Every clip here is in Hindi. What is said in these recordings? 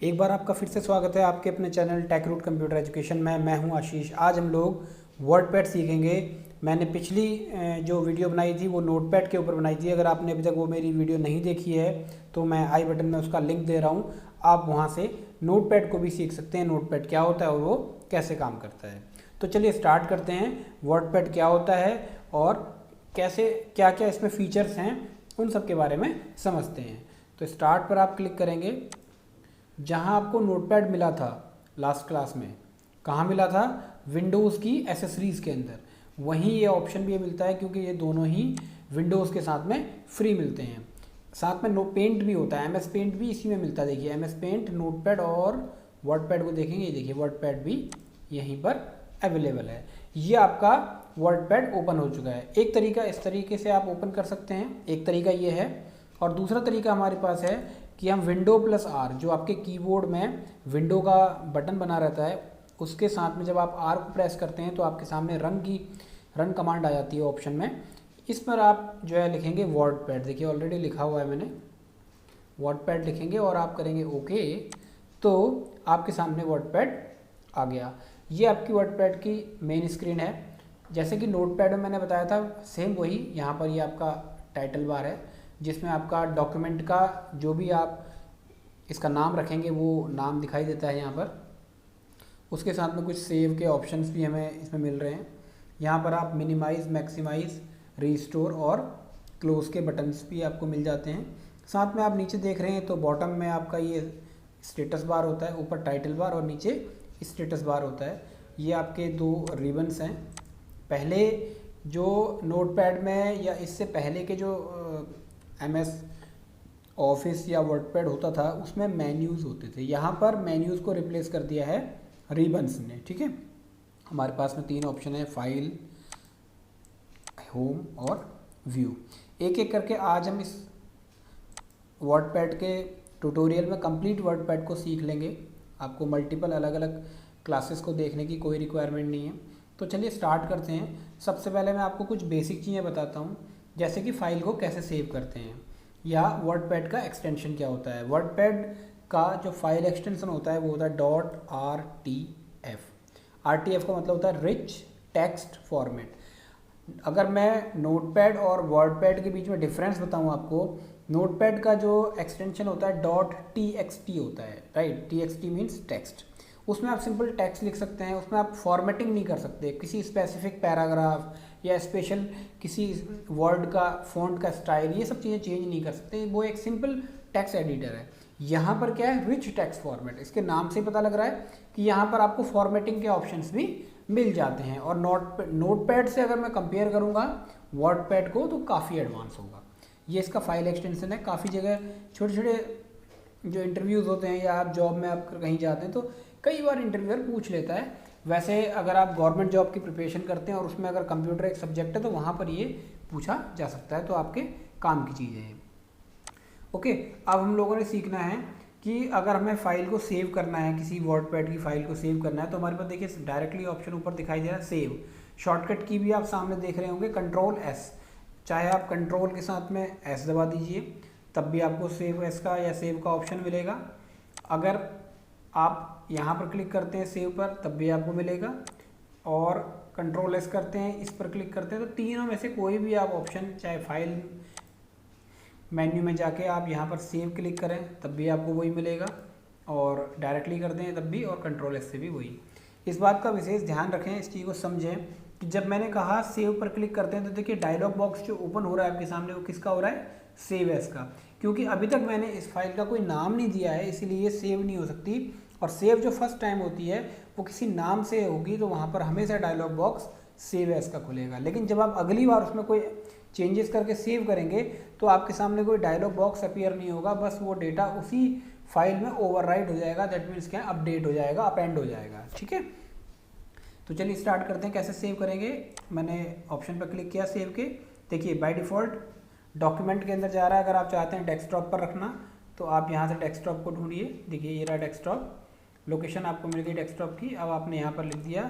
एक बार आपका फिर से स्वागत है आपके अपने channel tech root computer education में। मैं हूं आशीष। आज हम लोग वर्डपैड सीखेंगे। मैंने पिछली जो वीडियो बनाई थी वो नोटपैड के ऊपर बनाई थी। अगर आपने अभी तक वो मेरी वीडियो नहीं देखी है तो मैं आई बटन में उसका लिंक दे रहा हूं। आप वहां से नोटपैड को भी सीख सकते हैं, नोटपैड क्या होता है और वो कैसे काम करता है। तो चलिए स्टार्ट करते हैं। वर्डपैड क्या होता है और कैसे क्या क्या इसमें फीचर्स हैं उन सब के बारे में समझते हैं। तो स्टार्ट पर आप क्लिक करेंगे। जहां आपको नोटपैड मिला था लास्ट क्लास में, कहाँ मिला था? विंडोज़ की एसेसरीज के अंदर। वहीं ये ऑप्शन भी मिलता है क्योंकि ये दोनों ही विंडोज़ के साथ में फ्री मिलते हैं। साथ में नो पेंट भी होता है, एमएस पेंट भी इसी में मिलता है। देखिए एमएस पेंट, नोटपैड और वर्डपैड को देखेंगे, ये देखिए वर्डपैड भी यहीं पर अवेलेबल है। ये आपका वर्डपैड ओपन हो चुका है। एक तरीका इस तरीके से आप ओपन कर सकते हैं, एक तरीका ये है। और दूसरा तरीका हमारे पास है कि हम विंडो प्लस आर, जो आपके कीबोर्ड में विंडो का बटन बना रहता है, उसके साथ में जब आप आर को प्रेस करते हैं तो आपके सामने रन कमांड आ जाती है ऑप्शन में। इस पर आप जो है लिखेंगे वर्डपैड। देखिए ऑलरेडी लिखा हुआ है मैंने, वर्डपैड लिखेंगे और आप करेंगे ओके, तो आपके सामने वर्डपैड आ गया। ये आपकी वर्डपैड की मेन स्क्रीन है। जैसे कि नोटपैड में मैंने बताया था सेम वही, यहाँ पर ये आपका टाइटल बार है जिसमें आपका डॉक्यूमेंट का जो भी आप इसका नाम रखेंगे वो नाम दिखाई देता है यहाँ पर। उसके साथ में कुछ सेव के ऑप्शंस भी हमें इसमें मिल रहे हैं। यहाँ पर आप मिनिमाइज़, मैक्सिमाइज़, रीस्टोर और क्लोज के बटन्स भी आपको मिल जाते हैं। साथ में आप नीचे देख रहे हैं तो बॉटम में आपका ये स्टेटस बार होता है, ऊपर टाइटल बार और नीचे स्टेटस बार होता है। ये आपके दो रिबन्स हैं। पहले जो नोटपैड में या इससे पहले के जो एमएस ऑफिस या वर्डपैड होता था उसमें मेन्यूज़ होते थे। यहाँ पर मेन्यूज़ को रिप्लेस कर दिया है रिबन्स ने। ठीक है, हमारे पास में तीन ऑप्शन है, फाइल, होम और व्यू। एक एक करके आज हम इस वर्डपैड के ट्यूटोरियल में कंप्लीट वर्डपैड को सीख लेंगे। आपको मल्टीपल अलग अलग क्लासेस को देखने की कोई रिक्वायरमेंट नहीं है। तो चलिए स्टार्ट करते हैं। सबसे पहले मैं आपको कुछ बेसिक चीज़ें बताता हूँ, जैसे कि फ़ाइल को कैसे सेव करते हैं या वर्डपैड का एक्सटेंशन क्या होता है। वर्डपैड का जो फाइल एक्सटेंशन होता है वो होता है .rtf। RTF का मतलब होता है रिच टेक्स्ट फॉर्मेट। अगर मैं नोटपैड और वर्डपैड के बीच में डिफरेंस बताऊं आपको, नोटपैड का जो एक्सटेंशन होता है .txt होता है, राइट। txt means text. उसमें आप सिंपल टेक्स्ट लिख सकते हैं, उसमें आप फॉर्मेटिंग नहीं कर सकते, किसी स्पेसिफिक पैराग्राफ या स्पेशल किसी वर्ड का फॉन्ट का स्टाइल, ये सब चीज़ें चेंज नहीं कर सकते। वो एक सिंपल टेक्स्ट एडिटर है। यहाँ पर क्या है? Rich text format. इसके नाम से पता लग रहा है कि यहाँ पर आपको फॉर्मेटिंग के ऑप्शंस भी मिल जाते हैं। और नोटपैड से अगर मैं कंपेयर करूँगा वर्डपैड को तो काफ़ी एडवांस होगा। ये इसका फाइल एक्सटेंशन है। काफ़ी जगह छोटे छोटे जो इंटरव्यूज़ होते हैं या आप जॉब में आप कहीं जाते हैं तो कई बार इंटरव्यूअर पूछ लेता है। वैसे अगर आप गवर्नमेंट जॉब की प्रिपरेशन करते हैं और उसमें अगर कंप्यूटर एक सब्जेक्ट है तो वहाँ पर ये पूछा जा सकता है, तो आपके काम की चीज़ें हैं। ओके, अब हम लोगों ने सीखना है कि अगर हमें फ़ाइल को सेव करना है, किसी वर्डपैड की फ़ाइल को सेव करना है, तो हमारे पास देखिए डायरेक्टली ऑप्शन ऊपर दिखाई दे रहा है सेव। शॉर्टकट की भी आप सामने देख रहे होंगे, Ctrl+S। चाहे आप कंट्रोल के साथ में S दबा दीजिए तब भी आपको सेव एस का या सेव का ऑप्शन मिलेगा। अगर आप यहाँ पर क्लिक करते हैं सेव पर तब भी आपको मिलेगा, और Ctrl+S करते हैं, इस पर क्लिक करते हैं, तो तीनों में से कोई भी आप ऑप्शन, चाहे फाइल मेन्यू में जाके आप यहाँ पर सेव क्लिक करें तब भी आपको वही मिलेगा, और डायरेक्टली कर दें तब भी, और Ctrl+S से भी वही। इस बात का विशेष ध्यान रखें, इस चीज़ को समझें कि जब मैंने कहा सेव पर क्लिक करते हैं तो देखिए डायलॉग बॉक्स जो ओपन हो रहा है आपके सामने वो किसका हो रहा है? सेव एस का। क्योंकि अभी तक मैंने इस फाइल का कोई नाम नहीं दिया है इसीलिए ये सेव नहीं हो सकती। और सेव जो फर्स्ट टाइम होती है वो किसी नाम से होगी तो वहाँ पर हमेशा डायलॉग बॉक्स सेव एस का खुलेगा। लेकिन जब आप अगली बार उसमें कोई चेंजेस करके सेव करेंगे तो आपके सामने कोई डायलॉग बॉक्स अपीयर नहीं होगा, बस वो डेटा उसी फाइल में ओवरराइट हो जाएगा। दैट मीन्स क्या? अपडेट हो जाएगा, अपेंड हो जाएगा। ठीक है, तो चलिए स्टार्ट करते हैं कैसे सेव करेंगे। मैंने ऑप्शन पर क्लिक किया सेव के। देखिए बाय डिफ़ॉल्ट डॉक्यूमेंट के अंदर जा रहा है। अगर आप चाहते हैं डेस्कटॉप पर रखना तो आप यहाँ से डेस्कटॉप को ढूंढिए। देखिए ये रहा डेस्कटॉप, लोकेशन आपको मिल गई डेस्कटॉप की। अब आपने यहाँ पर लिख दिया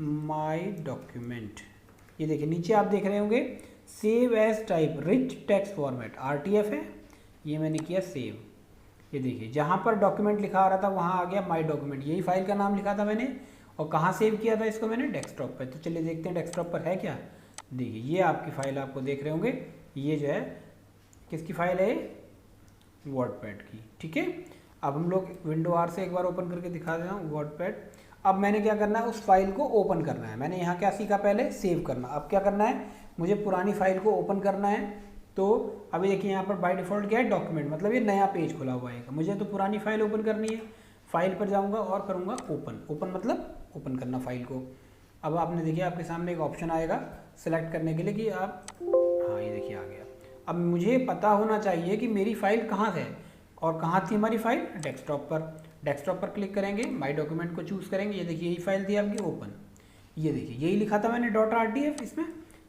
माई डॉक्यूमेंट। ये देखिए नीचे आप देख रहे होंगे save as type rich text format, RTF है, ये मैंने किया सेव। ये देखिए जहाँ पर डॉक्यूमेंट लिखा आ रहा था वहाँ आ गया माई डॉक्यूमेंट, यही फाइल का नाम लिखा था मैंने, और कहाँ सेव किया था इसको मैंने, डेस्कटॉप पर। तो चलिए देखते हैं डेस्कटॉप पर है क्या। देखिए ये आपकी फाइल आपको देख रहे होंगे, ये जो है किसकी फाइल है, वर्डपैड की। ठीक है, अब हम लोग विंडो आर से एक बार ओपन करके दिखा देता हूँ वर्डपैड। अब मैंने क्या करना है, उस फाइल को ओपन करना है। मैंने यहाँ क्या सीखा पहले, सेव करना। अब क्या करना है, मुझे पुरानी फाइल को ओपन करना है। तो अभी देखिए यहाँ पर बाय डिफ़ॉल्ट क्या है, डॉक्यूमेंट, मतलब ये नया पेज खुला हुआ है। मुझे तो पुरानी फाइल ओपन करनी है, फाइल पर जाऊँगा और करूँगा ओपन। ओपन मतलब ओपन करना फाइल को। अब आपने देखिए आपके सामने एक ऑप्शन आएगा सेलेक्ट करने के लिए कि आप, हाँ ये देखिए आ गया। अब मुझे पता होना चाहिए कि मेरी फाइल कहाँ है, और कहाँ थी हमारी फाइल, डेस्कटॉप पर। डेस्कटॉप पर क्लिक करेंगे, माई डॉक्यूमेंट को चूज़ करेंगे। ये देखिए यही फाइल थी आपकी, ओपन। ये देखिए यही लिखा था मैंने .rdf इसमें,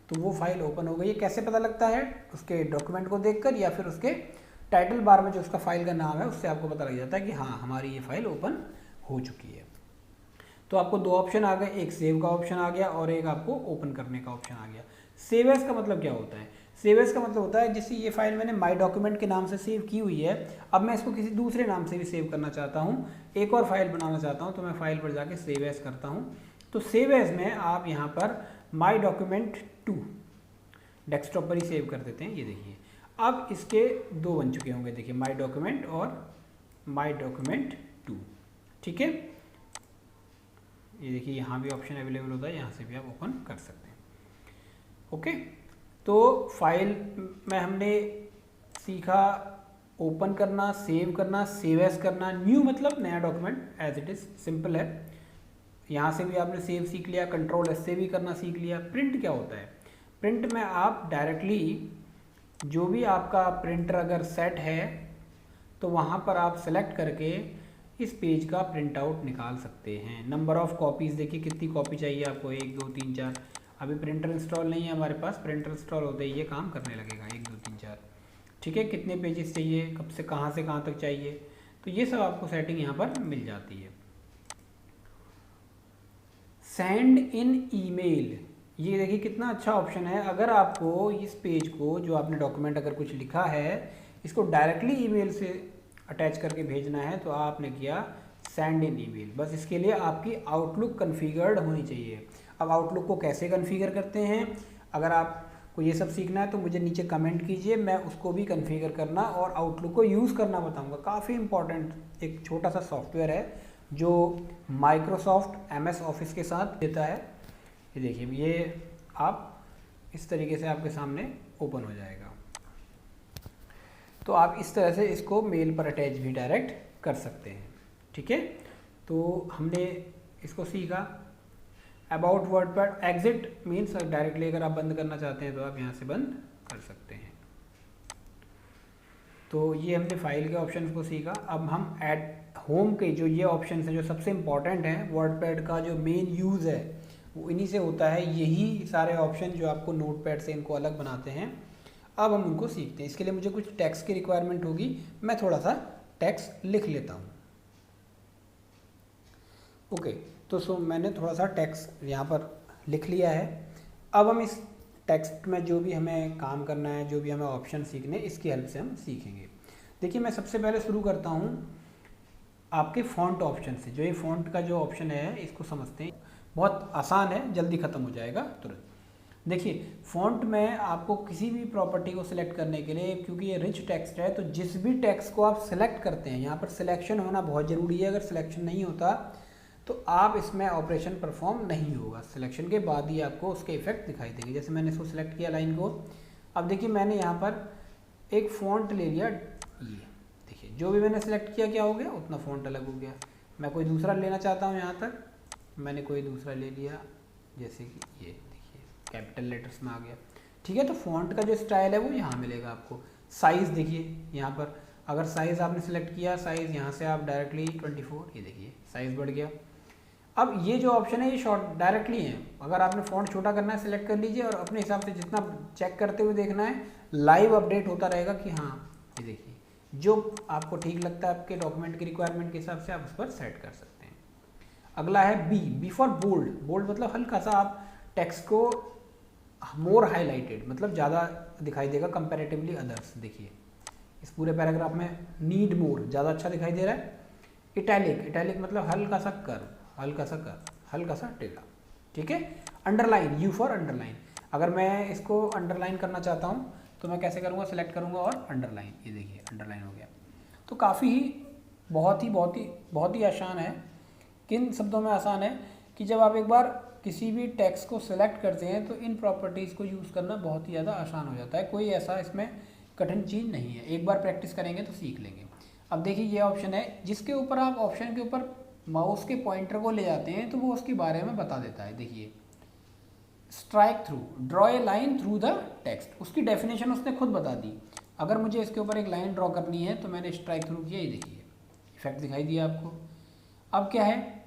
तो वो फाइल ओपन हो गई है। कैसे पता लगता है, उसके डॉक्यूमेंट को देखकर या फिर उसके टाइटल बार में जो उसका फाइल का नाम है उससे आपको पता लग जाता है कि हाँ हमारी ये फाइल ओपन हो चुकी है। तो आपको दो ऑप्शन आ गए, एक सेव का ऑप्शन आ गया और एक आपको ओपन करने का ऑप्शन आ गया। सेव एज का मतलब क्या होता है, सेव एज का मतलब होता है जैसे ये फाइल मैंने माई डॉक्यूमेंट के नाम से सेव की हुई है, अब मैं इसको किसी दूसरे नाम से भी सेव करना चाहता हूँ, एक और फाइल बनाना चाहता हूँ, तो मैं फाइल पर जाके सेव एज करता हूँ। तो सेव एज में आप यहाँ पर माई डॉक्यूमेंट 2 डेस्कटॉप पर ही सेव कर देते हैं। ये देखिए अब इसके दो बन चुके होंगे, देखिए माई डॉक्यूमेंट और माई डॉक्यूमेंट 2। ठीक है, ये देखिए यहाँ भी ऑप्शन अवेलेबल होता है, यहाँ से भी आप ओपन कर सकते हैं। ओके, तो फाइल में हमने सीखा ओपन करना, सेव करना, सेव एज करना। न्यू मतलब नया document, as it is simple है। यहाँ से भी आपने सेव सीख लिया, कंट्रोल एस से भी करना सीख लिया। प्रिंट क्या होता है, प्रिंट में आप डायरेक्टली जो भी आपका प्रिंटर अगर सेट है तो वहाँ पर आप सेलेक्ट करके इस पेज का प्रिंट आउट निकाल सकते हैं। नंबर ऑफ़ कॉपीज़ देखिए कितनी कॉपी चाहिए आपको, 1 2 3 4। अभी प्रिंटर इंस्टॉल नहीं है हमारे पास, प्रिंटर इंस्टॉल होते ही ये काम करने लगेगा, 1 2 3 4। ठीक है, कितने पेजेस चाहिए, कब से कहाँ तक चाहिए, तो ये सब आपको सेटिंग यहाँ पर मिल जाती है। सेंड इन ईमेल, ये देखिए कितना अच्छा ऑप्शन है। अगर आपको इस पेज को, जो आपने डॉक्यूमेंट अगर कुछ लिखा है, इसको डायरेक्टली ईमेल से अटैच करके भेजना है तो आपने किया सेंड इन ईमेल। बस इसके लिए आपकी आउटलुक कॉन्फ़िगर्ड होनी चाहिए। अब आउटलुक को कैसे कॉन्फ़िगर करते हैं, अगर आपको ये सब सीखना है तो मुझे नीचे कमेंट कीजिए, मैं उसको भी कॉन्फ़िगर करना और आउटलुक को यूज़ करना बताऊँगा। काफ़ी इंपॉर्टेंट एक छोटा सा सॉफ्टवेयर है जो माइक्रोसॉफ्ट MS ऑफिस के साथ देता है। ये देखिए ये आप इस तरीके से आपके सामने ओपन हो जाएगा, तो आप इस तरह से इसको मेल पर अटैच भी डायरेक्ट कर सकते हैं। ठीक है, तो हमने इसको सीखा। About WordPad, exit means directly अगर आप बंद करना चाहते हैं तो आप यहाँ से बंद कर सकते हैं। तो ये हमने फाइल के ऑप्शन को सीखा। अब हम ऐड होम के जो ये ऑप्शन हैं जो सबसे इम्पॉर्टेंट हैं, वर्डपैड का जो मेन यूज़ है वो इन्हीं से होता है। यही सारे ऑप्शन जो आपको नोटपैड से इनको अलग बनाते हैं, अब हम उनको सीखते हैं। इसके लिए मुझे कुछ टेक्स्ट की रिक्वायरमेंट होगी, मैं थोड़ा सा टेक्स्ट लिख लेता हूँ। ओके, तो मैंने थोड़ा सा टेक्स्ट यहाँ पर लिख लिया है। अब हम इस टेक्स्ट में जो भी हमें काम करना है, जो भी हमें ऑप्शन सीखने, इसकी हेल्प से हम सीखेंगे। देखिए मैं सबसे पहले शुरू करता हूँ आपके फ़ॉन्ट ऑप्शन से। जो ये फ़ॉन्ट का जो ऑप्शन है इसको समझते हैं, बहुत आसान है, जल्दी ख़त्म हो जाएगा तुरंत। देखिए फ़ॉन्ट में आपको किसी भी प्रॉपर्टी को सिलेक्ट करने के लिए, क्योंकि ये रिच टेक्स्ट है, तो जिस भी टेक्स्ट को आप सिलेक्ट करते हैं, यहाँ पर सिलेक्शन होना बहुत ज़रूरी है। अगर सिलेक्शन नहीं होता तो आप इसमें ऑपरेशन परफॉर्म नहीं होगा। सिलेक्शन के बाद ही आपको उसके इफेक्ट दिखाई देंगे। जैसे मैंने इसको सिलेक्ट किया लाइन को, अब देखिए मैंने यहाँ पर एक फ़ॉन्ट ले लिया, ये देखिए जो भी मैंने सिलेक्ट किया क्या हो गया, उतना फ़ॉन्ट अलग हो गया। मैं कोई दूसरा लेना चाहता हूँ, यहाँ तक मैंने कोई दूसरा ले लिया, जैसे कि ये देखिए कैपिटल लेटर्स में आ गया। ठीक है, तो फ़ॉन्ट का जो स्टाइल है वो यहाँ मिलेगा आपको। साइज़ देखिए यहाँ पर, अगर साइज़ आपने सेलेक्ट किया, साइज़ यहाँ से आप डायरेक्टली 24, ये देखिए साइज़ बढ़ गया। अब ये जो ऑप्शन है ये शॉर्ट डायरेक्टली है। अगर आपने फ़ॉन्ट छोटा करना है सिलेक्ट कर लीजिए और अपने हिसाब से जितना चेक करते हुए देखना है, लाइव अपडेट होता रहेगा कि हाँ ये देखिए जो आपको ठीक लगता है आपके डॉक्यूमेंट की रिक्वायरमेंट के हिसाब से आप उस पर सेट कर सकते हैं। अगला है बी फॉर बोल्ड। बोल्ड मतलब हल्का सा आप टेक्स्ट को मोर हाईलाइटेड, मतलब ज़्यादा दिखाई देगा कंपैरेटिवली अदर्स। देखिए इस पूरे पैराग्राफ में नीड मोर ज़्यादा अच्छा दिखाई दे रहा है। इटैलिक, इटैलिक मतलब हल्का सा कर्व, हल्का सा कर्व, हल्का सा टेढ़ा, ठीक है। अंडरलाइन, यू फॉर अंडरलाइन, अगर मैं इसको अंडरलाइन करना चाहता हूँ तो मैं कैसे करूँगा, सेलेक्ट करूँगा और अंडरलाइन, ये देखिए अंडरलाइन हो गया। तो काफ़ी ही बहुत ही आसान है। किन शब्दों में आसान है कि जब आप एक बार किसी भी टेक्स्ट को सिलेक्ट करते हैं तो इन प्रॉपर्टीज़ को यूज़ करना बहुत ही ज़्यादा आसान हो जाता है। कोई ऐसा इसमें कठिन चीज़ नहीं है, एक बार प्रैक्टिस करेंगे तो सीख लेंगे। अब देखिए ये ऑप्शन है, जिसके ऊपर आप ऑप्शन के ऊपर माउस के पॉइंटर को ले जाते हैं तो वो उसके बारे में बता देता है। देखिए strike through, draw a line through the text, उसकी डेफिनेशन उसने खुद बता दी। अगर मुझे इसके ऊपर एक लाइन ड्रॉ करनी है तो मैंने स्ट्राइक थ्रू किया, ये देखिए इफेक्ट दिखाई दिया आपको। अब क्या है,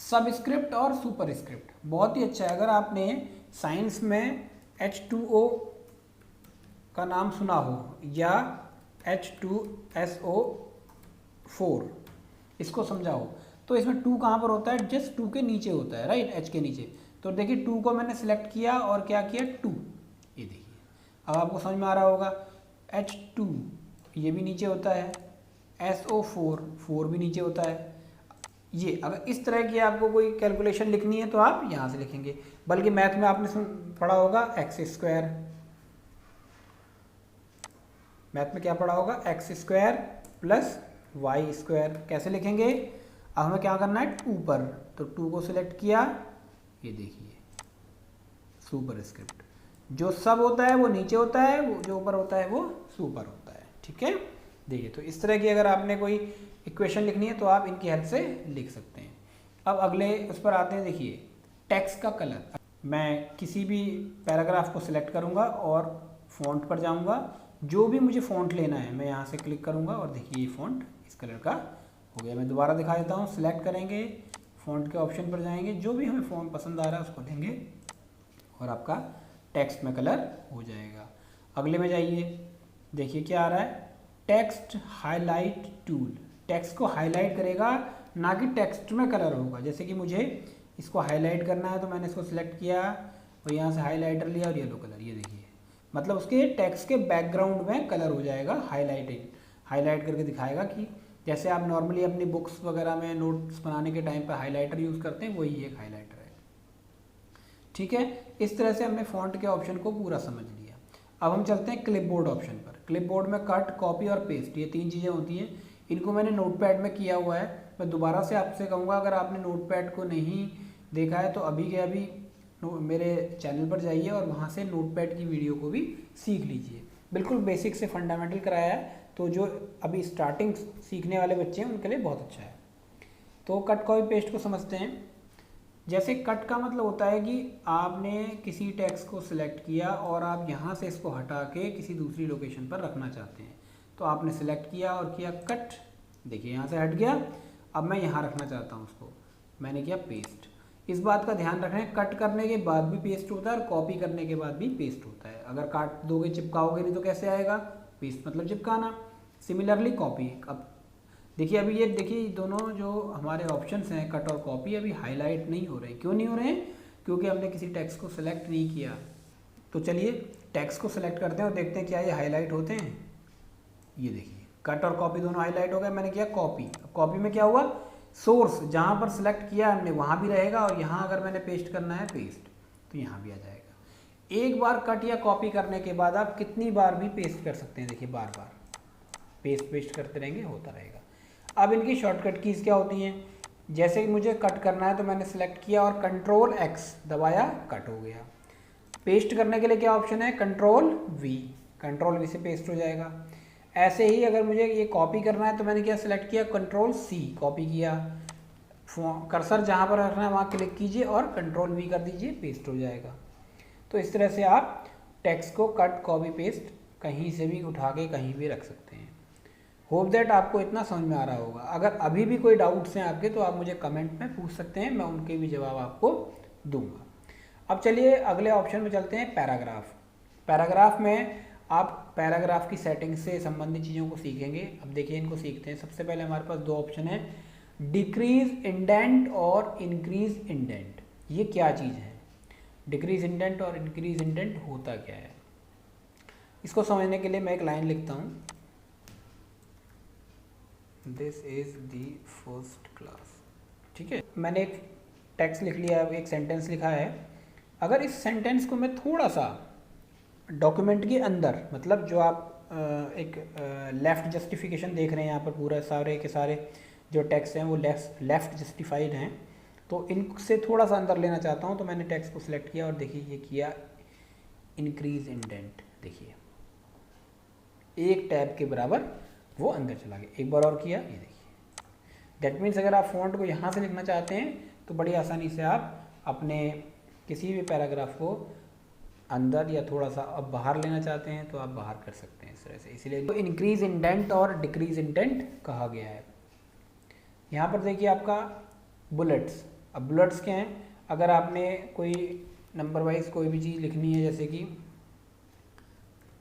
सबस्क्रिप्ट और सुपरस्क्रिप्ट, बहुत ही अच्छा है। अगर आपने साइंस में H2O का नाम सुना हो या H2SO4 इसको समझा हो तो इसमें 2 कहाँ पर होता है, जस्ट 2 के नीचे होता है, राइट, H के नीचे। तो देखिए 2 को मैंने सिलेक्ट किया और क्या किया, 2, ये देखिए अब आपको समझ में आ रहा होगा। H2 ये भी नीचे होता है, SO4 4 भी नीचे होता है। ये अगर इस तरह की आपको कोई कैलकुलेशन लिखनी है तो आप यहाँ से लिखेंगे, बल्कि मैथ में आपने पढ़ा होगा x², मैथ में क्या पढ़ा होगा, x² प्लस y², कैसे लिखेंगे। अब हमें क्या करना है, ऊपर, तो 2 को सिलेक्ट किया, ये देखिए सुपरस्क्रिप्ट, जो सब होता है वो नीचे होता है, वो जो ऊपर होता है वो सुपर होता है, ठीक है। देखिए तो इस तरह की अगर आपने कोई इक्वेशन लिखनी है तो आप इनकी हेल्प से लिख सकते हैं। अब अगले उस पर आते हैं, देखिए टेक्स्ट का कलर। मैं किसी भी पैराग्राफ को सिलेक्ट करूंगा और फॉन्ट पर जाऊंगा, जो भी मुझे फॉन्ट लेना है मैं यहाँ से क्लिक करूंगा और देखिए ये फॉन्ट इस कलर का हो गया। मैं दोबारा दिखा देता हूँ, सिलेक्ट करेंगे, फॉन्ट के ऑप्शन पर जाएंगे, जो भी हमें फॉन्ट पसंद आ रहा है उसको लेंगे और आपका टेक्स्ट में कलर हो जाएगा। अगले में जाइए, देखिए क्या आ रहा है, टेक्स्ट हाईलाइट टूल, टेक्स्ट को हाईलाइट करेगा, ना कि टेक्स्ट में कलर होगा। जैसे कि मुझे इसको हाईलाइट करना है तो मैंने इसको सिलेक्ट किया और यहाँ से हाईलाइटर लिया और येलो कलर, ये देखिए मतलब उसके टेक्स्ट के बैकग्राउंड में कलर हो जाएगा, हाईलाइट करके दिखाएगा। कि जैसे आप नॉर्मली अपनी बुक्स वगैरह में नोट्स बनाने के टाइम पर हाईलाइटर यूज़ करते हैं, वही एक हाईलाइटर है, ठीक है। इस तरह से हमने फॉन्ट के ऑप्शन को पूरा समझ लिया। अब हम चलते हैं क्लिपबोर्ड ऑप्शन पर। क्लिपबोर्ड में कट, कॉपी और पेस्ट, ये 3 चीज़ें होती हैं। इनको मैंने नोटपैड में किया हुआ है। मैं दोबारा से आपसे कहूँगा, अगर आपने नोटपैड को नहीं देखा है तो अभी के अभी मेरे चैनल पर जाइए और वहाँ से नोटपैड की वीडियो को भी सीख लीजिए। बिल्कुल बेसिक से फंडामेंटल कराया है, तो जो अभी स्टार्टिंग सीखने वाले बच्चे हैं उनके लिए बहुत अच्छा है। तो कट, कॉपी, पेस्ट को समझते हैं। जैसे कट का मतलब होता है कि आपने किसी टेक्स्ट को सिलेक्ट किया और आप यहाँ से इसको हटा के किसी दूसरी लोकेशन पर रखना चाहते हैं, तो आपने सिलेक्ट किया और किया कट, देखिए यहाँ से हट गया, अब मैं यहाँ रखना चाहता हूँ उसको, मैंने किया पेस्ट। इस बात का ध्यान रखें, कट करने के बाद भी पेस्ट होता है और कॉपी करने के बाद भी पेस्ट होता है। अगर काट दोगे, चिपकाओगे नहीं तो कैसे आएगा, पेस्ट मतलब चिपकाना। सिमिलरली कॉपी, अब देखिए अभी ये देखिए दोनों जो हमारे ऑप्शंस हैं कट और कॉपी अभी हाईलाइट नहीं हो रहे हैं। क्यों नहीं हो रहे हैं, क्योंकि हमने किसी टेक्स्ट को सिलेक्ट नहीं किया। तो चलिए टेक्स्ट को सिलेक्ट करते हैं और देखते हैं क्या ये हाईलाइट होते हैं। ये देखिए कट और कॉपी दोनों हाईलाइट हो गए। मैंने किया कॉपी, कॉपी में क्या हुआ, सोर्स जहाँ पर सिलेक्ट किया हमने वहाँ भी रहेगा और यहाँ अगर मैंने पेस्ट करना है पेस्ट तो यहाँ भी आ जाएगा। एक बार कट या कॉपी करने के बाद आप कितनी बार भी पेस्ट कर सकते हैं, देखिए बार बार पेस्ट करते रहेंगे, होता रहेगा। अब इनकी शॉर्टकट कीज़ क्या होती हैं, जैसे कि मुझे कट करना है तो मैंने सेलेक्ट किया और कंट्रोल X दबाया, कट हो गया। पेस्ट करने के लिए क्या ऑप्शन है, कंट्रोल V से पेस्ट हो जाएगा। ऐसे ही अगर मुझे ये कॉपी करना है तो मैंने क्या सेलेक्ट किया, कंट्रोल C, कॉपी किया, कर्सर जहाँ पर रखना है वहाँ क्लिक कीजिए और कंट्रोल V कर दीजिए, पेस्ट हो जाएगा। तो इस तरह से आप टेक्स्ट को कट, कॉपी, पेस्ट कहीं से भी उठा के कहीं भी रख सकते हैं। होप दैट आपको इतना समझ में आ रहा होगा। अगर अभी भी कोई डाउट्स हैं आपके तो आप मुझे कमेंट में पूछ सकते हैं, मैं उनके भी जवाब आपको दूंगा। अब चलिए अगले ऑप्शन में चलते हैं, पैराग्राफ। पैराग्राफ में आप पैराग्राफ की सेटिंग से संबंधित चीज़ों को सीखेंगे। अब देखिए इनको सीखते हैं। सबसे पहले हमारे पास 2 ऑप्शन है, डिक्रीज इंडेंट और इंक्रीज इंडेंट। ये क्या चीज़ है, डिक्रीज इंडेंट और इंक्रीज इंडेंट होता क्या है, इसको समझने के लिए मैं एक लाइन लिखता हूँ। This is the first class. ठीक है, मैंने एक टेक्स्ट लिख लिया है, एक सेंटेंस लिखा है। अगर इस सेंटेंस को मैं थोड़ा सा डॉक्यूमेंट के अंदर, मतलब जो आप एक लेफ़्ट जस्टिफिकेशन देख रहे हैं यहाँ पर, पूरा सारे के सारे जो टेक्स्ट हैं वो लेफ़्ट जस्टिफाइड हैं, तो इनसे थोड़ा सा अंदर लेना चाहता हूँ। तो मैंने टेक्स्ट को सिलेक्ट किया और देखिए ये किया इंक्रीज इंडेंट। देखिए एक टैब के बराबर वो अंदर चला गया। एक बार और किया, ये देखिए। दैट मीन्स अगर आप फ़ॉन्ट को यहाँ से लिखना चाहते हैं तो बड़ी आसानी से आप अपने किसी भी पैराग्राफ को अंदर या थोड़ा सा अब बाहर लेना चाहते हैं तो आप बाहर कर सकते हैं इस तरह से। इसलिए तो इंक्रीज इंडेंट और डिक्रीज इंडेंट कहा गया है। यहाँ पर देखिए आपका बुलेट्स। अब बुलेट्स क्या हैं, अगर आपने कोई नंबर वाइज कोई भी चीज़ लिखनी है, जैसे कि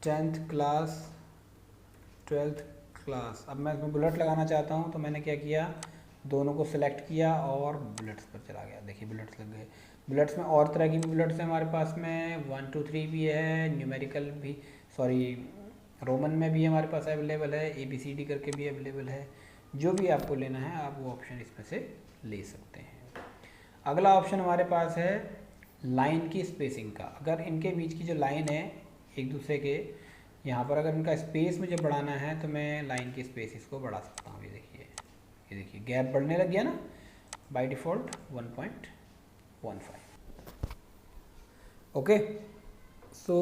10th क्लास 12th क्लास, अब मैं इसमें बुलेट लगाना चाहता हूँ तो मैंने क्या किया, दोनों को सिलेक्ट किया और बुलेट्स पर चला गया। देखिए बुलेट्स लग गए। बुलेट्स में और तरह की भी बुलेट्स हैं हमारे पास में, 1 2 3 भी है, न्यूमेरिकल भी, सॉरी रोमन में भी हमारे पास अवेलेबल है, ABCD करके भी अवेलेबल है। जो भी आपको लेना है आप वो ऑप्शन इसमें से ले सकते हैं। अगला ऑप्शन हमारे पास है लाइन की स्पेसिंग का। अगर इनके बीच की जो लाइन है एक दूसरे के, यहाँ पर अगर इनका स्पेस मुझे बढ़ाना है तो मैं लाइन की स्पेसिस को बढ़ा सकता हूँ। ये देखिए गैप बढ़ने लग गया ना, बाय डिफ़ॉल्ट 1.15। ओके, सो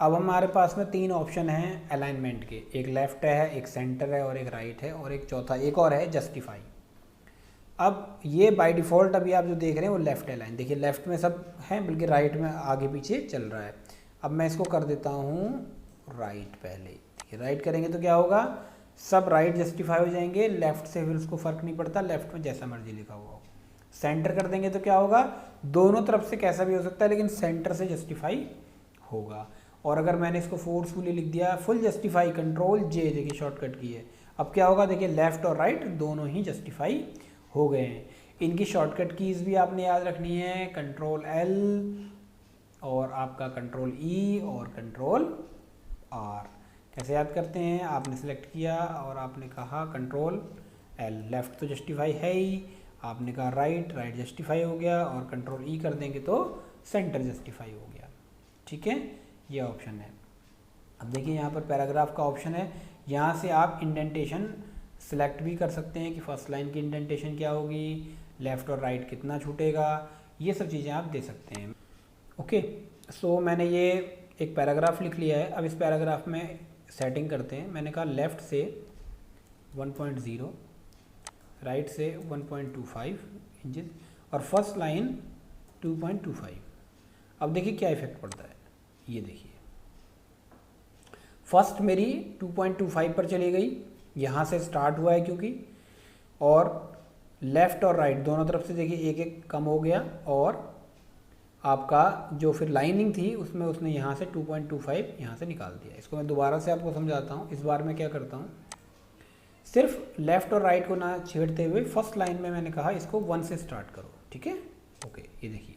अब हमारे पास में 3 ऑप्शन हैं अलाइनमेंट के। एक लेफ़्ट है, एक सेंटर है और एक राइट है, और एक चौथा एक और है जस्टिफाई। अब ये बाय डिफ़ॉल्ट अभी आप जो देख रहे हैं वो लेफ़्ट अलाइन। देखिए लेफ़्ट में सब हैं, बल्कि राइट में आगे पीछे चल रहा है। अब मैं इसको कर देता हूँ राइट पहले। देखिए राइट करेंगे तो क्या होगा, सब राइट जस्टिफाई हो जाएंगे। लेफ़्ट से फिर उसको फ़र्क नहीं पड़ता, लेफ़्ट में जैसा मर्जी लिखा हुआ हो। सेंटर कर देंगे तो क्या होगा, दोनों तरफ से कैसा भी हो सकता है लेकिन सेंटर से जस्टिफाई होगा। और अगर मैंने इसको फोर्सफुली लिख दिया फुल जस्टिफाई, Ctrl J, देखिए शॉर्टकट की है, अब क्या होगा, देखिए लेफ़्ट और राइट दोनों ही जस्टिफाई हो गए हैं। इनकी शॉर्टकट कीज़ भी आपने याद रखनी है, Ctrl L और आपका Ctrl E और Ctrl R। कैसे याद करते हैं, आपने सेलेक्ट किया और आपने कहा Ctrl L, लेफ़्ट तो जस्टिफाई है ही, आपने कहा राइट जस्टिफाई हो गया, और Ctrl E कर देंगे तो सेंटर जस्टिफाई हो गया। ठीक है, ये ऑप्शन है। अब देखिए यहाँ पर पैराग्राफ का ऑप्शन है, यहाँ से आप इंडेंटेशन सिलेक्ट भी कर सकते हैं कि फर्स्ट लाइन की इंडेंटेशन क्या होगी, लेफ़्ट और राइट कितना छूटेगा, ये सब चीज़ें आप दे सकते हैं। ओके, सो मैंने ये एक पैराग्राफ लिख लिया है। अब इस पैराग्राफ में सेटिंग करते हैं। मैंने कहा लेफ़्ट से 1.0, राइट से 1.25 इंचेस और फर्स्ट लाइन 2.25। अब देखिए क्या इफेक्ट पड़ता है, ये देखिए फर्स्ट मेरी 2.25 पर चली गई, यहाँ से स्टार्ट हुआ है क्योंकि, और लेफ़्ट और राइट दोनों तरफ से देखिए एक एक कम हो गया, और आपका जो फिर लाइनिंग थी उसमें उसने यहाँ से 2.25 यहाँ से निकाल दिया। इसको मैं दोबारा से आपको समझाता हूँ। इस बार मैं क्या करता हूँ, सिर्फ लेफ़्ट और राइट को ना छेड़ते हुए फर्स्ट लाइन में मैंने कहा इसको 1 से स्टार्ट करो। ठीक है, ओके, ये देखिए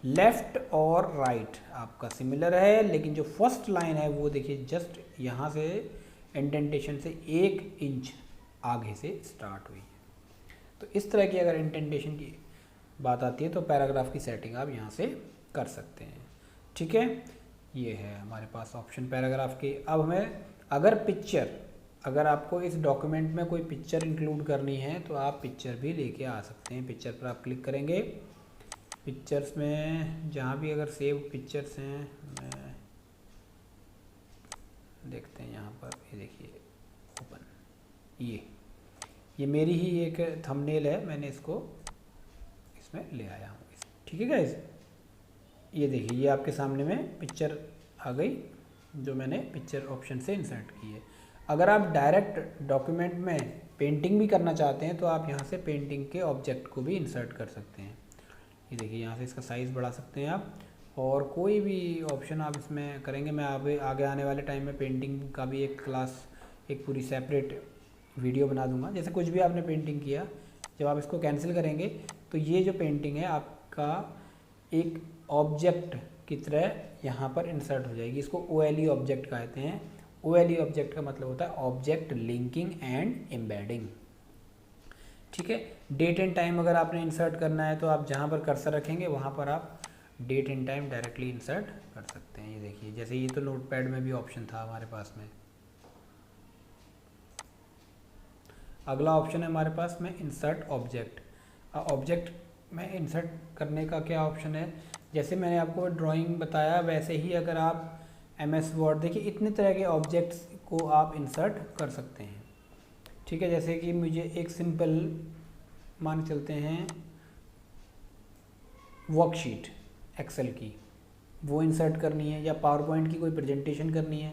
लेफ़्ट और राइट आपका सिमिलर है, लेकिन जो फर्स्ट लाइन है वो देखिए जस्ट यहाँ से इंडेंटेशन से 1 इंच आगे से स्टार्ट हुई है। तो इस तरह की अगर इंडेंटेशन की बात आती है तो पैराग्राफ की सेटिंग आप यहाँ से कर सकते हैं। ठीक है, ये है हमारे पास ऑप्शन पैराग्राफ के। अब हमें अगर पिक्चर, अगर आपको इस डॉक्यूमेंट में कोई पिक्चर इंक्लूड करनी है तो आप पिक्चर भी लेके आ सकते हैं। पिक्चर पर आप क्लिक करेंगे, पिक्चर्स में जहाँ भी अगर सेव पिक्चर्स हैं, मैं देखते हैं यहाँ पर, ये देखिए ओपन, ये मेरी ही एक थंबनेल है, मैंने इसको इसमें ले आया हूँ। ठीक है गाइस, ये देखिए ये आपके सामने में पिक्चर आ गई जो मैंने पिक्चर ऑप्शन से इंसर्ट की है। अगर आप डायरेक्ट डॉक्यूमेंट में पेंटिंग भी करना चाहते हैं तो आप यहाँ से पेंटिंग के ऑब्जेक्ट को भी इंसर्ट कर सकते हैं। ये देखिए यहाँ से इसका साइज़ बढ़ा सकते हैं आप, और कोई भी ऑप्शन आप इसमें करेंगे। मैं आगे आने वाले टाइम में पेंटिंग का भी एक क्लास, एक पूरी सेपरेट वीडियो बना दूंगा। जैसे कुछ भी आपने पेंटिंग किया, जब आप इसको कैंसिल करेंगे तो ये जो पेंटिंग है आपका एक ऑब्जेक्ट की तरह यहाँ पर इंसर्ट हो जाएगी। इसको OLE ऑब्जेक्ट कहते हैं, OLE ऑब्जेक्ट का मतलब होता है ऑब्जेक्ट लिंकिंग एंड एम्बेडिंग। ठीक है, डेट एंड टाइम अगर आपने इंसर्ट करना है तो आप जहाँ पर कर्सर रखेंगे वहाँ पर आप date and time directly insert कर सकते हैं। ये देखिए, जैसे ये तो नोटपैड में भी ऑप्शन था हमारे पास में। अगला ऑप्शन है हमारे पास में इंसर्ट ऑब्जेक्ट। ऑब्जेक्ट में इंसर्ट करने का क्या ऑप्शन है, जैसे मैंने आपको ड्राइंग बताया वैसे ही अगर आप MS वर्ड, देखिए इतने तरह के ऑब्जेक्ट्स को आप इंसर्ट कर सकते हैं। ठीक है, जैसे कि मुझे एक सिंपल मान चलते हैं वर्कशीट एक्सेल की, वो इंसर्ट करनी है, या पावर पॉइंट की कोई प्रेजेंटेशन करनी है,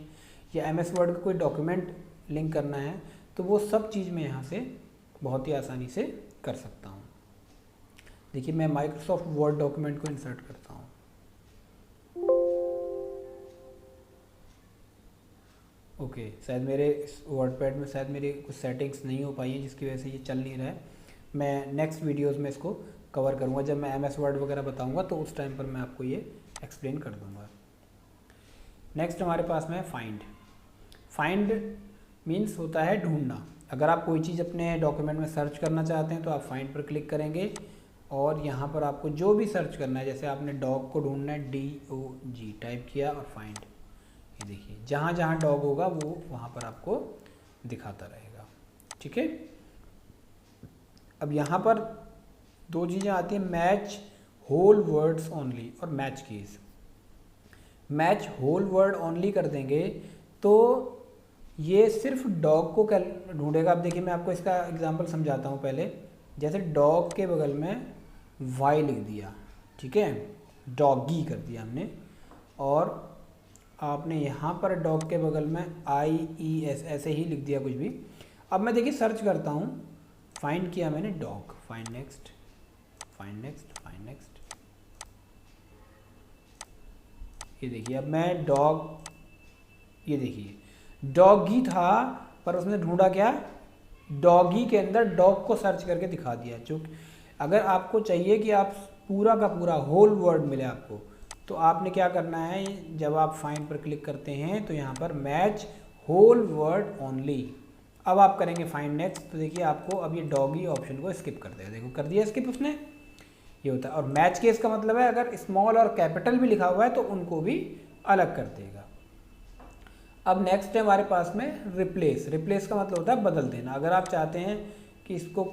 या MS वर्ड का कोई डॉक्यूमेंट लिंक करना है, तो वो सब चीज़ मैं यहाँ से बहुत ही आसानी से कर सकता हूँ। देखिए मैं माइक्रोसॉफ्ट वर्ड डॉक्यूमेंट को इंसर्ट करता हूँ। ओके, शायद मेरे इस वर्डपैड में शायद मेरी कुछ सेटिंग्स नहीं हो पाई हैं जिसकी वजह से ये चल नहीं रहा है। मैं नेक्स्ट वीडियोस में इसको कवर करूँगा, जब मैं MS वर्ड वगैरह बताऊँगा तो उस टाइम पर मैं आपको ये एक्सप्लेन कर दूँगा। नेक्स्ट हमारे पास में है फाइंड। फाइंड मीन्स होता है ढूंढना। अगर आप कोई चीज़ अपने डॉक्यूमेंट में सर्च करना चाहते हैं तो आप फाइंड पर क्लिक करेंगे और यहाँ पर आपको जो भी सर्च करना है, जैसे आपने डॉग को ढूंढना है, DOG टाइप किया और फाइंड, ये देखिए जहाँ जहाँ डॉग होगा वो वहाँ पर आपको दिखाता रहेगा। ठीक है, अब यहाँ पर दो चीज़ें आती हैं, मैच होल वर्ड्स ओनली और match keys. Match whole word only कर देंगे तो ये सिर्फ डॉग को ढूंढेगा। अब देखिए मैं आपको इसका एग्जांपल समझाता हूँ पहले। जैसे डॉग के बगल में वाई लिख दिया, ठीक है, डॉगी कर दिया हमने, और आपने यहाँ पर डॉग के बगल में IES ऐसे ही लिख दिया कुछ भी। अब मैं देखिए सर्च करता हूँ, फाइंड किया मैंने dog, find next, find next, find next. ये देखिए अब मैं डॉग, ये देखिए डॉगी था पर उसने ढूंढा क्या, डॉगी के अंदर डॉग को सर्च करके दिखा दिया। जो अगर आपको चाहिए कि आप पूरा का पूरा होल वर्ड मिले आपको, तो आपने क्या करना है, जब आप फाइंड पर क्लिक करते हैं तो यहाँ पर मैच होल वर्ड ओनली। अब आप करेंगे फाइंड नेक्स्ट, तो देखिए आपको अब ये डॉगी ऑप्शन को स्किप कर देगा। देखो कर दिया स्किप उसने, ये होता है। और मैच केस का मतलब है अगर स्मॉल और कैपिटल भी लिखा हुआ है तो उनको भी अलग कर देगा। अब नेक्स्ट है हमारे पास में रिप्लेस। रिप्लेस का मतलब होता है बदल देना। अगर आप चाहते हैं कि इसको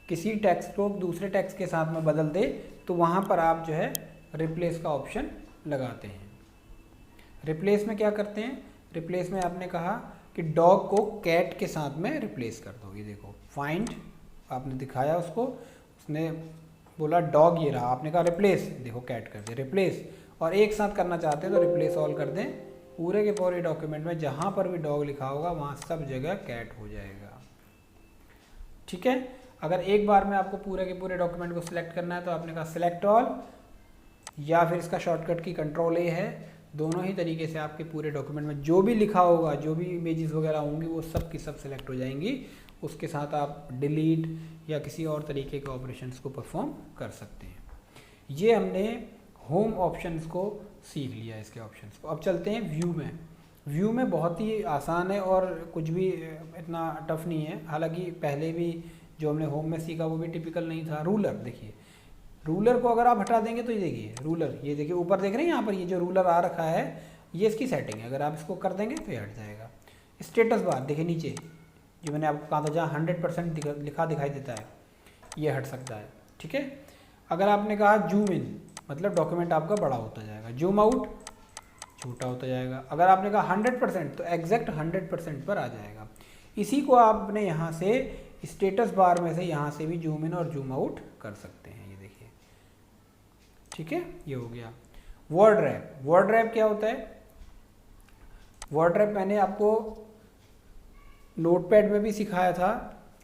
किसी टेक्स्ट को दूसरे टेक्स्ट के साथ में बदल दे तो वहाँ पर आप जो है रिप्लेस का ऑप्शन लगाते हैं। रिप्लेस में क्या करते हैं, रिप्लेस में आपने कहा कि डॉग को कैट के साथ में रिप्लेस कर दो। ये देखो फाइंड, आपने दिखाया उसको, उसने बोला डॉग, ये रहा, आपने कहा रिप्लेस, देखो कैट कर दिया रिप्लेस। और एक साथ करना चाहते हैं तो रिप्लेस ऑल कर दें, पूरे के पूरे डॉक्यूमेंट में जहाँ पर भी डॉग लिखा होगा वहाँ सब जगह कैट हो जाएगा। ठीक है, अगर एक बार में आपको पूरे के पूरे डॉक्यूमेंट को सिलेक्ट करना है तो आपने कहा सिलेक्ट ऑल, या फिर इसका शॉर्टकट की कंट्रोल A है। दोनों ही तरीके से आपके पूरे डॉक्यूमेंट में जो भी लिखा होगा, जो भी इमेजेस वगैरह होंगी वो सब की सब सिलेक्ट हो जाएंगी। उसके साथ आप डिलीट या किसी और तरीके के ऑपरेशंस को परफॉर्म कर सकते हैं। ये हमने होम ऑप्शंस को सीख लिया, इसके ऑप्शंस को। अब चलते हैं व्यू में। व्यू में बहुत ही आसान है और कुछ भी इतना टफ नहीं है। हालांकि पहले भी जो हमने होम में सीखा वो भी टिपिकल नहीं था। रूलर, देखिए रूलर को अगर आप हटा देंगे तो ये देखिए रूलर, ये देखिए ऊपर देख रहे हैं यहाँ पर ये जो रूलर आ रखा है ये इसकी सेटिंग है। अगर आप इसको कर देंगे तो ये हट जाएगा। स्टेटस बार देखिए नीचे जो मैंने आपको कहा था जहाँ 100% लिखा दिखाई देता है, ये हट सकता है। ठीक है, अगर आपने कहा जूम इन मतलब डॉक्यूमेंट आपका बड़ा होता जाएगा, जूम आउट छोटा होता जाएगा। अगर आपने कहा 100% तो एग्जैक्ट 100% पर आ जाएगा। इसी को आपने यहाँ से स्टेटस बार में से यहाँ से भी जूम इन और जूम आउट कर सकते हैं। ये देखिए, ठीक है, ये हो गया। वर्ड रैप, वर्ड रैप क्या होता है, वर्ड रैप मैंने आपको नोटपैड में भी सिखाया था।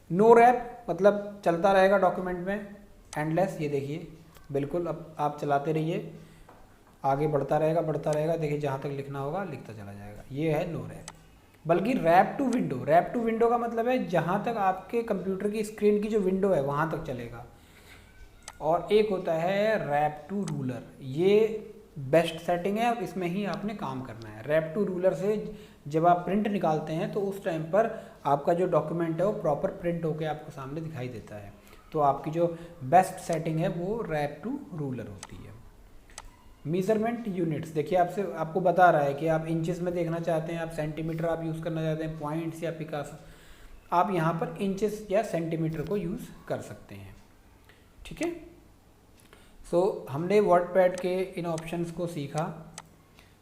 नो रैप मतलब चलता रहेगा डॉक्यूमेंट में एंडलेस। ये देखिए बिल्कुल, अब आप चलाते रहिए, आगे बढ़ता रहेगा, देखिए जहाँ तक लिखना होगा लिखता चला जाएगा। ये है नो रैप। बल्कि wrap to window, wrap to window का मतलब है जहाँ तक आपके कंप्यूटर की स्क्रीन की जो विंडो है वहाँ तक चलेगा। और एक होता है रैप टू रूलर, ये बेस्ट सेटिंग है और इसमें ही आपने काम करना है। रैप टू रूलर से जब आप प्रिंट निकालते हैं तो उस टाइम पर आपका जो डॉक्यूमेंट है वो प्रॉपर प्रिंट होकर आपको सामने दिखाई देता है। तो आपकी जो बेस्ट सेटिंग है वो रैप टू रूलर होती है। मेजरमेंट यूनिट्स, देखिए आपको बता रहा है कि आप इंचेस में देखना चाहते हैं, आप सेंटीमीटर आप यूज़ करना चाहते हैं, पॉइंट्स या पिकास, आप यहाँ पर इंचेस या सेंटीमीटर को यूज़ कर सकते हैं। ठीक है, सो हमने वर्डपैड के इन ऑप्शंस को सीखा।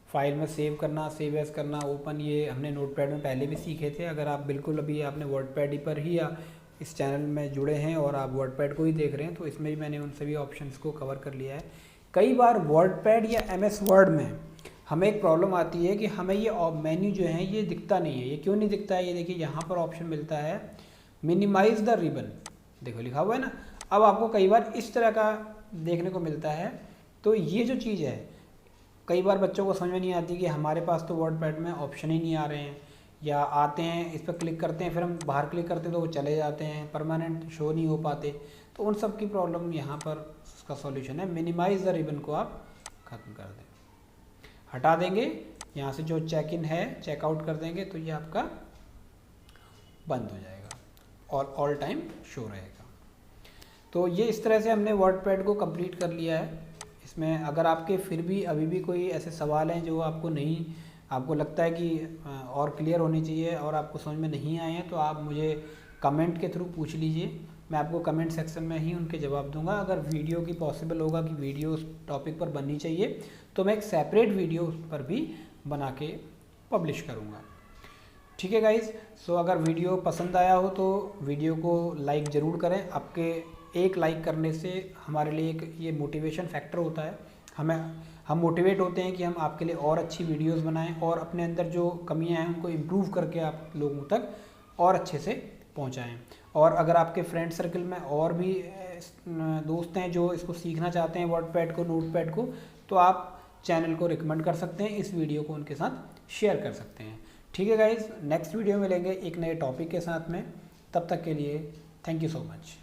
फाइल में सेव करना, सेव एज करना, ओपन, ये हमने नोटपैड में पहले भी सीखे थे। अगर आप बिल्कुल अभी आपने वर्डपैड पर ही या इस चैनल में जुड़े हैं और आप वर्डपैड को ही देख रहे हैं तो इसमें भी मैंने उन सभी ऑप्शंस को कवर कर लिया है। कई बार वर्डपैड या MS वर्ड में हमें एक प्रॉब्लम आती है कि हमें ये मेन्यू जो है ये दिखता नहीं है। ये क्यों नहीं दिखता है? ये देखिए यहाँ पर ऑप्शन मिलता है मिनिमाइज द रिबन, देखो लिखा हुआ है ना। अब आपको कई बार इस तरह का देखने को मिलता है। तो ये जो चीज़ है कई बार बच्चों को समझ में नहीं आती कि हमारे पास तो वर्डपैड में ऑप्शन ही नहीं आ रहे हैं, या आते हैं इस पर क्लिक करते हैं फिर हम बाहर क्लिक करते हैं तो वो चले जाते हैं, परमानेंट शो नहीं हो पाते। तो उन सब की प्रॉब्लम यहाँ पर उसका सॉल्यूशन है, मिनिमाइज द रिबन को आप खत्म कर दें, हटा देंगे। यहाँ से जो चेक इन है चेकआउट कर देंगे तो ये आपका बंद हो जाएगा और ऑल टाइम शो रहेगा। तो ये इस तरह से हमने वर्डपैड को कंप्लीट कर लिया है। इसमें अगर आपके फिर भी अभी भी कोई ऐसे सवाल हैं जो आपको नहीं, आपको लगता है कि और क्लियर होने चाहिए और आपको समझ में नहीं आए हैं, तो आप मुझे कमेंट के थ्रू पूछ लीजिए। मैं आपको कमेंट सेक्शन में ही उनके जवाब दूंगा। अगर वीडियो की पॉसिबल होगा कि वीडियो उस टॉपिक पर बननी चाहिए तो मैं एक सेपरेट वीडियो उस पर भी बना के पब्लिश करूँगा। ठीक है गाइज़, सो अगर वीडियो पसंद आया हो तो वीडियो को लाइक ज़रूर करें। आपके एक लाइक करने से हमारे लिए एक ये मोटिवेशन फैक्टर होता है। हम मोटिवेट होते हैं कि हम आपके लिए और अच्छी वीडियोस बनाएं और अपने अंदर जो कमियां हैं उनको इम्प्रूव करके आप लोगों तक और अच्छे से पहुंचाएं। और अगर आपके फ्रेंड सर्कल में और भी दोस्त हैं जो इसको सीखना चाहते हैं वर्डपैड को, नोटपैड को, तो आप चैनल को रिकमेंड कर सकते हैं, इस वीडियो को उनके साथ शेयर कर सकते हैं। ठीक है गाइज़, नेक्स्ट वीडियो में मिलेंगे एक नए टॉपिक के साथ में। तब तक के लिए थैंक यू सो मच।